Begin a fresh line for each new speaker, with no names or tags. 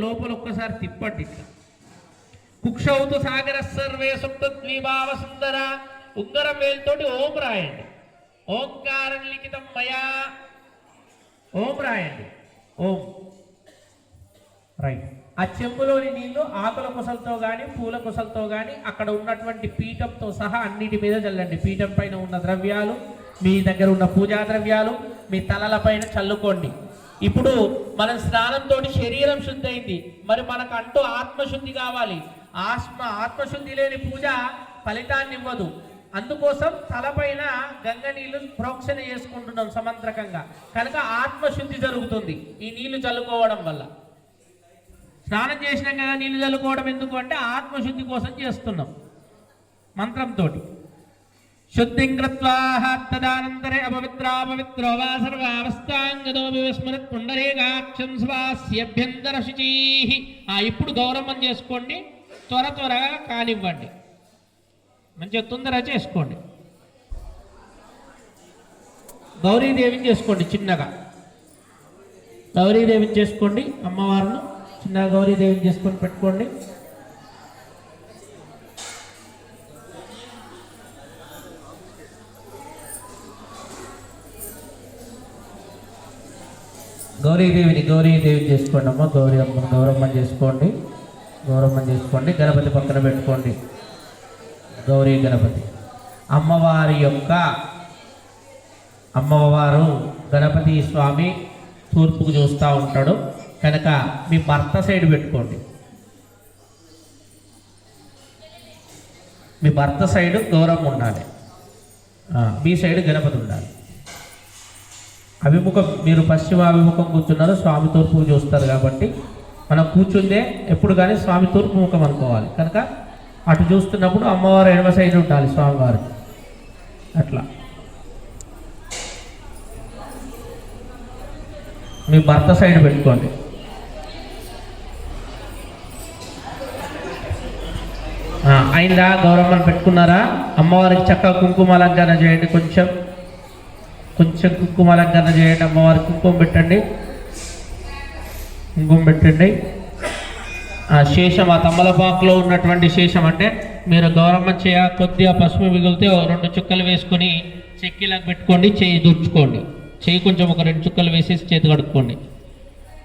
లోపల ఒక్కసారి తిప్పండి ఇట్లా. కుక్షౌతు సాగర సర్వే సుప్త ద్వీభావ సుందర. ఉంగరం వేలుతోటి ఓం రాయండి. ఓంకారం లిఖితం మయా. ఓం రాయండి. ఓం. రైట్. ఆ చెంబులోని నీళ్లు ఆకుల కుసలతో కానీ పూల కుసలతో కానీ అక్కడ ఉన్నటువంటి పీఠంతో సహా అన్నిటి మీద చల్లండి. పీఠం పైన ఉన్న ద్రవ్యాలు, మీ దగ్గర ఉన్న పూజా ద్రవ్యాలు మీ తలల పైన చల్లుకోండి. ఇప్పుడు మనం స్నానంతో శరీరం శుద్ధి అయింది, మరి మనకు అంటూ ఆత్మశుద్ధి కావాలి. ఆత్మశుద్ధి లేని పూజ ఫలితాన్ని ఇవ్వదు. అందుకోసం తలపైన గంగ నీళ్లు ప్రోక్షణ చేసుకుంటున్నాం సమంత్రకంగా. కనుక ఆత్మశుద్ధి జరుగుతుంది ఈ నీళ్లు చల్లుకోవడం వల్ల. స్నానం చేసినాం కదా నీళ్లు చల్లుకోవడం ఎందుకు అంటే ఆత్మశుద్ధి కోసం చేస్తున్నాం మంత్రంతో. శుద్ధిం కృత్వా తదనంతరే అపవిత్రాపవిత్రో వా సర్వావస్థాంగదో విస్మరత్ పుండరీకాక్షం స్వాస్యభ్యంతర శుచీః. ఇప్పుడు గౌరవం చేసుకోండి, త్వరగా కానివ్వండి, మంచిగా తొందరగా చేసుకోండి. గౌరీదేవిని చేసుకోండి చిన్నగా. గౌరీదేవిని చేసుకోండి, అమ్మవారిని చిన్నగా గౌరీదేవిని చేసుకొని పెట్టుకోండి. గౌరీదేవిని చేసుకోండి అమ్మ. గౌరమ్మ చేసుకోండి. గణపతి పక్కన పెట్టుకోండి. గౌరీ గణపతి అమ్మవారు గణపతి స్వామి తూర్పుకు చూస్తూ ఉంటాడు కనుక మీ భర్త సైడ్ పెట్టుకోండి. మీ భర్త సైడ్ గౌరవం ఉండాలి, మీ సైడ్ గణపతి ఉండాలి. అభిముఖం మీరు పశ్చిమాభిముఖం కూర్చున్నారు, స్వామి తూర్పుకు చూస్తారు కాబట్టి మనం కూర్చుందే ఎప్పుడు కానీ స్వామి తూర్పు ముఖం అనుకోవాలి. కనుక అటు చూస్తున్నప్పుడు అమ్మవారు ఎడమ సైడ్ ఉండాలి స్వామివారు. అట్లా మీ భర్త సైడ్ పెట్టుకోండి. అయిందా? గౌరమ్మను పెట్టుకున్నారా? అమ్మవారికి చక్కగా కుంకుమ అలంకరణ చేయండి. కొంచెం కుంకుమ అలంకరణ చేయండి. అమ్మవారికి కుంకుమ పెట్టండి. శేషం ఆ తమ్మలపాకులో ఉన్నటువంటి శేషం అంటే మీరు గౌరమ్మ చేయ కొద్దిగా పసుపు మిగిలితే 2 చుక్కలు వేసుకొని చెక్కిలకు పెట్టుకోండి. చేయి దుర్చుకోండి. చేయి కొంచెం ఒక 2 చుక్కలు వేసేసి చేతి కడుక్కోండి.